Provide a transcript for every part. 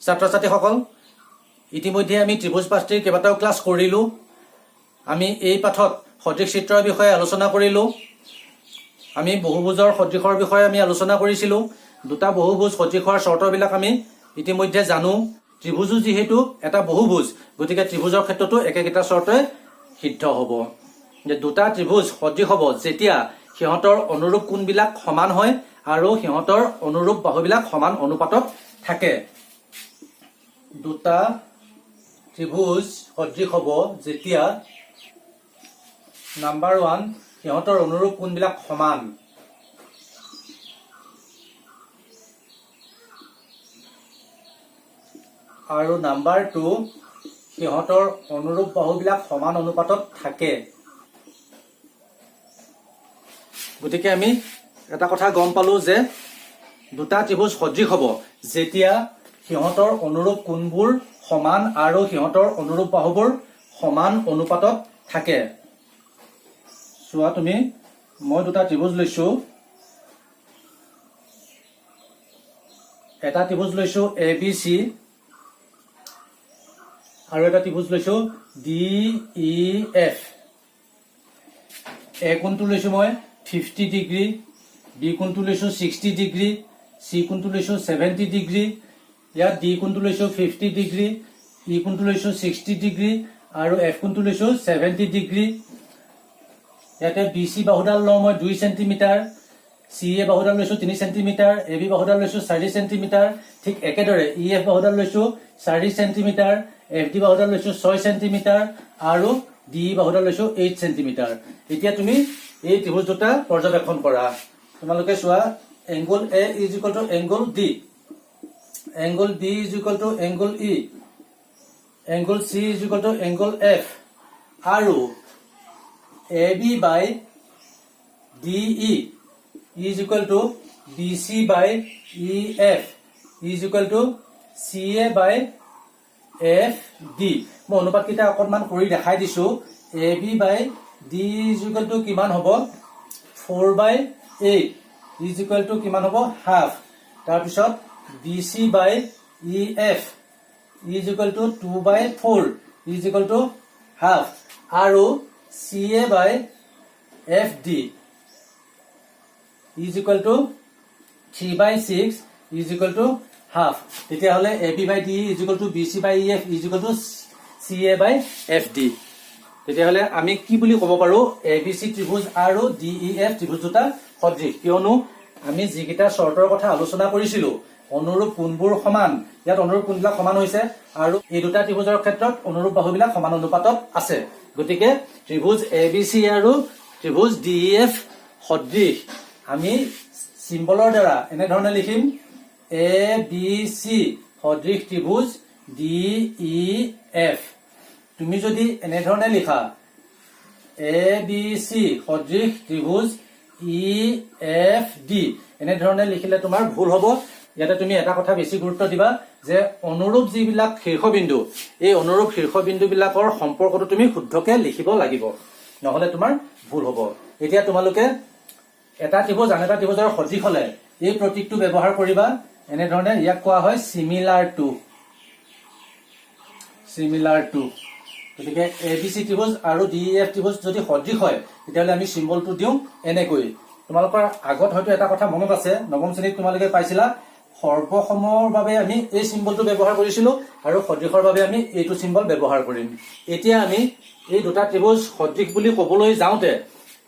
ছাত্ৰ ছাত্ৰীসকল, ইতিমধ্যে আমি ত্ৰিভুজ পাঁচটিৰ কেইবাটাও ক্লাছ কৰিলোঁ। আমি এই পাঠত সদৃশ চিত্ৰৰ বিষয়ে আলোচনা কৰিলোঁ। আমি বহুভুজৰ সদৃশৰ বিষয়ে আমি আলোচনা কৰিছিলোঁ। দুটা বহুভুজ সদৃশৰ চৰ্তবিলাক আমি ইতিমধ্যে জানো। ত্ৰিভুজো যিহেতু এটা বহুভুজ, গতিকে ত্ৰিভুজৰ ক্ষেত্ৰতো একেকেইটা চৰ্তই সিদ্ধ হ'ব। যে দুটা ত্ৰিভুজ সদৃশ হ'ব যেতিয়া সিহঁতৰ অনুৰূপ কোণবিলাক সমান হয় আৰু সিহঁতৰ অনুৰূপ বাহুবিলাক সমান অনুপাতত থাকে। দুটা ত্ৰিভুজ সদৃশ হ'ব যেতিয়া নাম্বাৰ 1 সিহঁতৰ অনুৰূপ কোণবিলাক সমান। আৰু নাম্বাৰ 2 সিহঁতৰ অনুৰূপ বাহুবিলাক সমান অনুপাতত থাকে। গতিকে আমি এটা কথা গম পালো যে দুটা ত্ৰিভুজ সদৃশ হ'ব যেতিয়া সিহঁতৰ অনুৰূপ কোণবোৰ সমান আৰু সিহঁতৰ অনুৰূপ বাহুবোৰ সমান অনুপাতত থাকে। চোৱা তুমি, মই দুটা ত্ৰিভুজ লৈছো। এটা ত্ৰিভুজ লৈছো ABC আৰু এটা ত্ৰিভুজ লৈছো DEF। এ কোণটো লৈছো মই 50 ডিগ্ৰী, বি কোণটো লৈছো 60 ডিগ্ৰী, চি কোণটো লৈছো 70 ডিগ্ৰী, ইয়াত ডি কোণটো লৈছো 50 ডিগ্ৰী, ই কোণটো লৈছো 60 ডিগ্ৰী আৰু এফ কোণটো লৈছো 70 ডিগ্ৰী। ইয়াতে BC বাহুডাল লওঁ মই 2 সেন্টিমিটাৰ, CA বাহুডাল লৈছো 3 সেন্টিমিটাৰ, AB বাহুডাল লৈছো 4 সেন্টিমিটাৰ। ঠিক একেদৰে EF বাহুডাল লৈছো 4 সেন্টিমিটাৰ, FD বাহুডাল লৈছো 6 সেন্টিমিটাৰ আৰু DE বাহুডাল লৈছো 8 সেন্টিমিটাৰ। এতিয়া তুমি এই ত্ৰিভুজ দুটা পৰ্যবেক্ষণ কৰা। তোমালোকে চোৱা, angle A is equal to angle D, angle B is equal to angle E, angle C is equal to angle F আৰু AB by DE is equal to BC by EF is equal to CA by FD। মই অনুপাত কেইটা অকণমান কৰি দেখাই দিছো। AB by D is equal to কিমান হ'ব 4/8 is equal to কিমান হ'ব হাফ। তাৰপিছত BC by EF is equal to 2/4 is equal to half আৰু CA by FD is equal to 3/6 is equal to half। তেতিয়াহ'লে AB by DE is equal to BC by EF is equal to CA by FD। তেতিয়াহ'লে আমি কি বুলি ক'ব পাৰো, ABC ত্ৰিভুজ আৰু DEF ত্ৰিভুজ দুটা সদৃশ, কিয়নো আমি যিকেইটা চৰ্তৰ কথা আলোচনা কৰিছিলো অনুৰূপ কোণবোৰ সমান, ইয়াত অনুৰূপ কোণবিলাক সমান হৈছে আৰু এই দুটা ত্ৰিভুজৰ ক্ষেত্ৰত অনুৰূপ বাহুবিলাক সমান অনুপাতত আছে। গতিকে ত্ৰিভুজ ABC আৰু ত্ৰিভুজ DEF সদৃশ। আমি চিম্বলৰ দ্বাৰা এনেধৰণে লিখিম, ABC সদৃশ ত্ৰিভুজ DEF। তুমি যদি এনেধৰণে লিখা ABC সদৃশ ত্ৰিভুজ EFD, এনেধৰণে লিখিলে তোমাৰ ভুল হ'ব। ইয়াতে তুমি এটা কথা বেছি গুৰুত্ব দিবা যে অনুৰূপ যিবিলাক শীৰ্ষবিন্দু, এই অনুৰূপ শীৰ্ষবিন্দুবিলাকৰ সম্পৰ্কটো তুমি শুদ্ধকে লিখিব লাগিব, নহলে তোমাৰ ভুল হ'ব। এতিয়া তোমালোকে এটা ত্ৰিভুজ আন এটা ত্ৰিভুজৰ সদৃশ হলে এই প্ৰতীকটো ব্যৱহাৰ কৰিবা। এনেধৰণে ইয়াক কোৱা হয় সিমিলাৰ টু, সিমিলাৰ টু। গতিকে ABC ত্ৰিভুজ আৰু DEF ত্ৰিভুজ যদি সদৃশ হয় তেতিয়াহ'লে আমি চিম্বলটো দিওঁ এনেকৈ। তোমালোকৰ আগত হয়তো এটা কথা মনত আছে, নৱম শ্ৰেণীত তোমালোকে পাইছিলা সৰ্বসমৰ বাবে আমি এই চিম্বলটো ব্যৱহাৰ কৰিছিলো আৰু সদৃশৰ বাবে আমি এইটো চিম্বল ব্যৱহাৰ কৰিম। এতিয়া আমি এই দুটা ত্ৰিভুজ সদৃশ বুলি ক'বলৈ যাওঁতে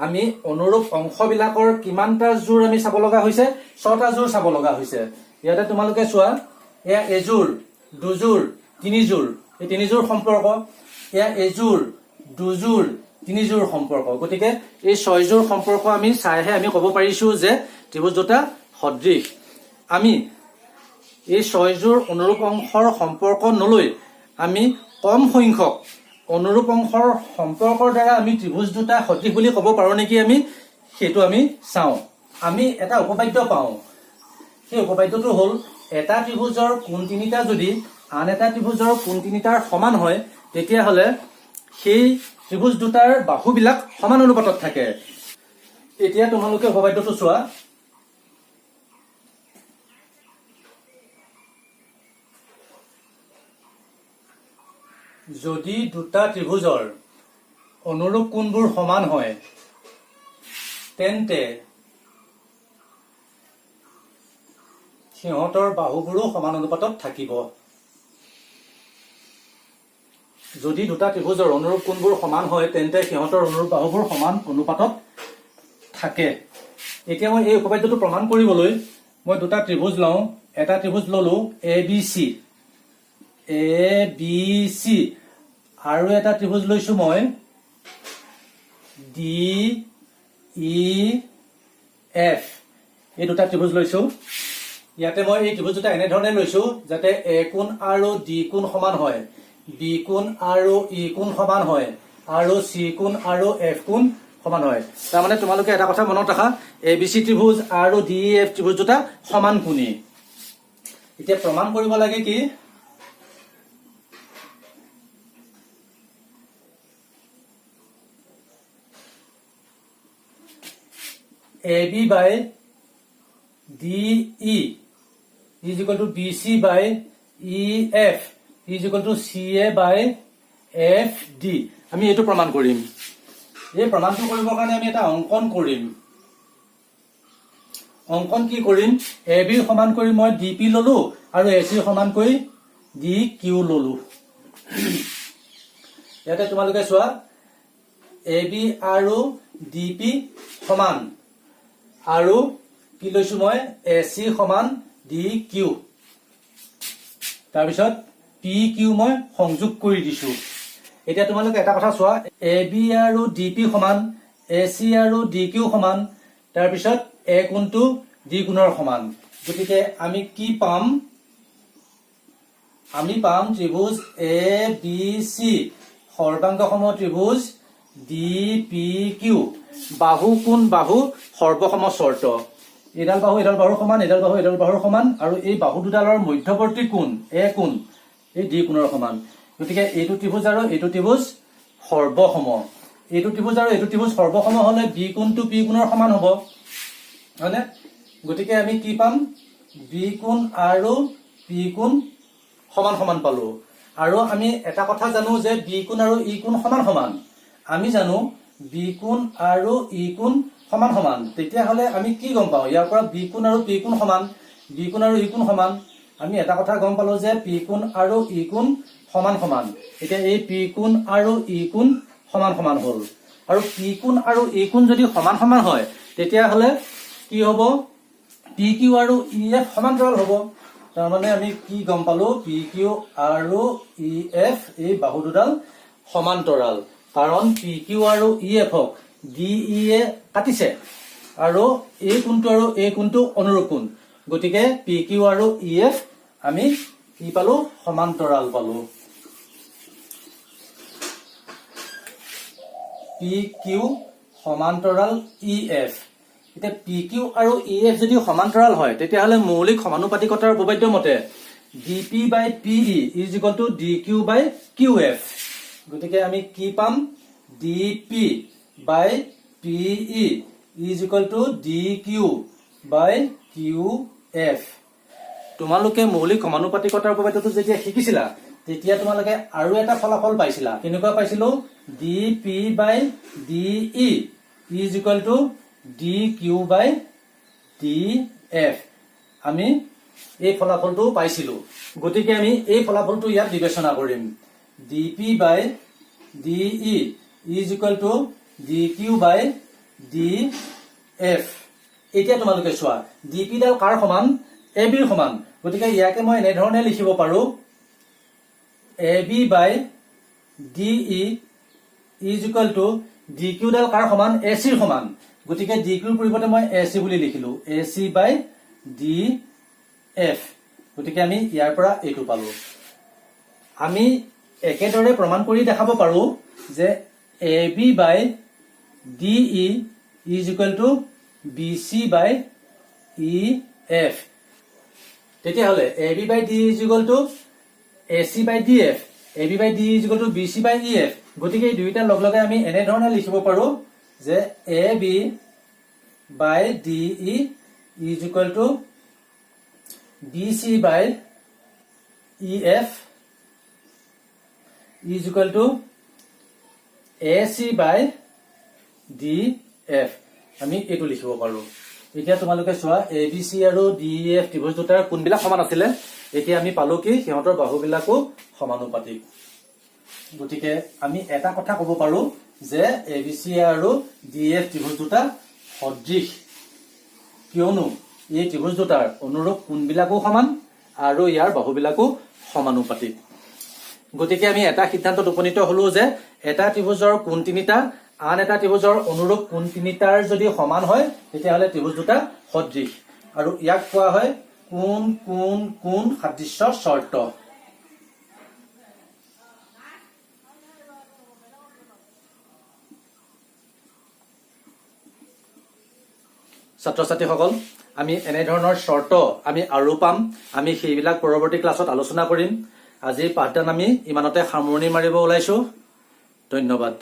আমি অনুৰূপ অংশবিলাকৰ কিমানটা জোৰ আমি চাব লগা হৈছে, 6টা জোৰ চাব লগা হৈছে। ইয়াতে তোমালোকে চোৱা, এয়া এজোৰ, দুজোৰ, তিনিজোৰ, এই তিনিজোৰ সম্পৰ্ক, এয়া এজোৰ, দুজোৰ, তিনিজোৰ সম্পৰ্ক। গতিকে এই 6জোৰ সম্পৰ্ক আমি চাইহে আমি ক'ব পাৰিছো যে ত্ৰিভুজ দুটা সদৃশ। আমি এই 6জোৰ অনুৰূপ অংশৰ সম্পৰ্ক নলৈ আমি কম সংখ্যক অনুৰূপ অংশৰ সম্পৰ্কৰ দ্বাৰা আমি ত্ৰিভুজ দুটা সদৃশ বুলি ক'ব পাৰো নেকি, আমি সেইটো আমি চাওঁ। আমি এটা উপপাদ্য পাওঁ, সেই উপপাদ্যটো হ'ল এটা ত্ৰিভুজৰ কোণ তিনিটা যদি আন এটা ত্ৰিভুজৰ কোণ তিনিটাৰ সমান হয় তেতিয়াহ'লে সেই ত্ৰিভুজ দুটাৰ বাহুবিলাক সমান অনুপাতত থাকে। এতিয়া তোমালোকে উপপাদ্যটো চোৱা, যদি দুটা ত্ৰিভুজৰ অনুৰূপ কোণবোৰ সমান হয় তেন্তে সিহঁতৰ বাহুবোৰো সমান অনুপাতত থাকিব। যদি দুটা ত্ৰিভুজৰ অনুৰূপ কোণবোৰ সমান হয় তেন্তে সিহঁতৰ অনুৰূপ বাহুবোৰ সমান অনুপাতত থাকে। এতিয়া মই এই উপপাদ্যটো প্ৰমাণ কৰিবলৈ মই দুটা ত্ৰিভুজ লওঁ। এটা ত্ৰিভুজ ললো এ বি চি আৰু এটা ত্ৰিভুজ লৈছো মই ডি ই এফ। এই দুটা ত্ৰিভুজ লৈছো। ইয়াতে মই এই ত্ৰিভুজ দুটা এনেধৰণে লৈছো যাতে এ কোণ আৰু ডি কোণ সমান হয়, বি কোণ আৰু ই কোণ সমান হয় আৰু চি কোণ আৰু এফ কোণ সমান হয়। তাৰমানে তোমালোকে এটা কথা মনত ৰাখা, এ বি চি ত্ৰিভুজ আৰু ডি ই এফ ত্ৰিভুজ দুটা সমান কোণী। এতিয়া প্ৰমাণ কৰিব লাগে কি, A B by D E is equal to BC by EF is equal to CA by FD। আমি এইটো প্ৰমাণ কৰিম। এই প্ৰমাণটো কৰিবৰ কাৰণে আমি এটা অংকন কৰিম। অংকন কি কৰিম, এ বি সমান কৰি মই ডি পি ললো আৰু এ চি সমান কৰি ডি কিউ ললো। ইয়াতে তোমালোকে চোৱা এ বি আৰু ডি পি সমান আৰু কি লৈছো মই এ চি সমান ডি কিউ। তাৰপিছত পি কিউ মই সংযোগ কৰি দিছো। এতিয়া তোমালোকে এটা কথা চোৱা, এ বি আৰু ডি পি সমান, এ চি আৰু ডি কিউ সমান, তাৰপিছত এ কোণটো ডি কোণৰ সমান। গতিকে আমি কি পাম, আমি পাম ত্ৰিভুজ এ বি চি সৰ্বাংগসম ত্ৰিভুজ ডি পি কিউ বাহু কোণ বাহু সৰ্বসম চৰ্ত। এডাল বাহু এডাল বাহুৰ সমান, এডাল বাহু এডাল বাহুৰ সমান আৰু এই বাহু দুডালৰ মধ্যৱৰ্তী কোণ এ কোণ এই ডি কোণৰ সমান। গতিকে এইটো ত্ৰিভুজ আৰু এইটো ত্ৰিভুজ সৰ্বসম। এইটো ত্ৰিভুজ আৰু এইটো ত্ৰিভুজ সৰ্বসম হলে বি কোণটো পি কোণৰ সমান হব, হয়নে? গতিকে আমি কি পাম, বি কোণ আৰু পি কোণ সমান সমান পালো। আৰু আমি এটা কথা জানো যে বি কোণ আৰু ই কোণ সমান সমান। আমি জানো বি কোণ আৰু ই কোণ সমান সমান। তেতিয়াহলে আমি কি গম পাওঁ, ইয়াৰ পৰা বি কোণ আৰু পি কোণ সমান, বি কোণ আৰু ই কোণ সমান। আমি এটা কথা গম পালো যে পি কোণ আৰু ই কোণ সমান সমান। এতিয়া এই পি কোণ আৰু ই কোণ সমান সমান হল। আৰু পি কোণ আৰু ই কোণ যদি সমান সমান হয় তেতিয়াহলে কি হব, পি কিউ আৰু ই এফ সমান্তৰাল হব। তাৰমানে আমি কি গম পালো, পি কিউ আৰু ই এফ এই বাহু দুডাল সমান্তৰাল। কাৰণ পি কিউ আৰু ই এফক ডি ই এ কাটিছে আৰু এই কোণটো আৰু এই কোণটো অনুৰূপ কোণ। গতিকে পি কিউ আৰু ই এফ আমি কি পালো, সমান্তৰাল পালো। পি কিউ সমান্তৰাল ই এফ। এতিয়া পি কিউ আৰু ই এফ যদি সমান্তৰাল হয় তেতিয়াহলে মৌলিক সমানুপাতিকতাৰ উপপাদ্য মতে D P by P E is equal to D Q by Q F. গতিকে আমি কি পাম, D P by P E is equal to D Q by Q F. তোমালোকে মৌলিক সমানুপাতিকতাৰ উপপাদ্যটো যেতিয়া শিকিছিলা তেতিয়া তোমালোকে আৰু এটা ফলাফল পাইছিলা। কেনেকুৱা পাইছিলো, D P by D E is equal to D Q by D F. আমি এই ফলাফলটো পাইছিলো। গতিকে আমি এই ফলাফলটো ইয়াত বিবেচনা কৰিম। D P by D E is equal to D Q by D F. এতিয়া তোমালোকে চোৱা ডি পি ডাল কাৰ সমান, এ বিৰ সমান। গতিকে ইয়াকে মই এনেধৰণে লিখিব পাৰো, A B by D E is equal to D Q ডাল কাৰ সমান, এ চিৰ সমান। গতিকে ডি কিউৰ পৰিৱৰ্তে মই এ চি বুলি লিখিলো, এ চি বাই ডি এফ। গতিকে আমি ইয়াৰ পৰা এইটো পালো। আমি একেদৰে প্ৰমাণ কৰি দেখাব পাৰো যে A B by D E is equal to B C by E F. তেতিয়াহলে A B by D is equal to A C by D F, A B by D is equal to B C by E F. গতিকে এই দুইটা লগ লগাই আমি এনেধৰণে লিখিব পাৰো যে A B by D E is equal to B C by E F is equal to AC by DF আমি এইটো লিখিব পাৰো এতিয়া তোমালোকে চোৱা ABC আৰু DEF ত্ৰিভুজ দুটাৰ কোণবিলাক সমান আছিলে এতিয়া আমি পালো কি সিহঁতৰ বাহুবিলাকো সমানুপাতিক গতিকে আমি এটা কথা ক'ব পাৰো যে ABC আৰু DEF ত্ৰিভুজ দুটা সদৃশ কিয়নো এই ত্ৰিভুজ দুটাৰ অনুৰূপ কোণবিলাকো সমান আৰু ইয়াৰ বাহুবিলাকো সমানুপাতিক গতিকে আমি এটা সিদ্ধান্তত উপনীত হলো যে এটা ত্ৰিভুজৰ কোণ তিনিটা আন এটা ত্ৰিভুজৰ অনুৰূপ কোণ তিনিটাৰ যদি সমান হয় তেতিয়াহ'লে ত্ৰিভুজ দুটা সদৃশ আৰু ইয়াক কোৱা হয় কোণ কোণ কোণ সাদৃশ্য শৰ্ত ছাত্ৰ-ছাত্ৰীসকল আমি এনে ধৰণৰ শৰ্ত আমি আৰু পাম আমি সেইবিলাক পৰৱৰ্তী ক্লাছত আলোচনা কৰিম আজিৰ পাঠদান আমি ইমানতে সামৰণি মাৰিব ওলাইছো ধন্যবাদ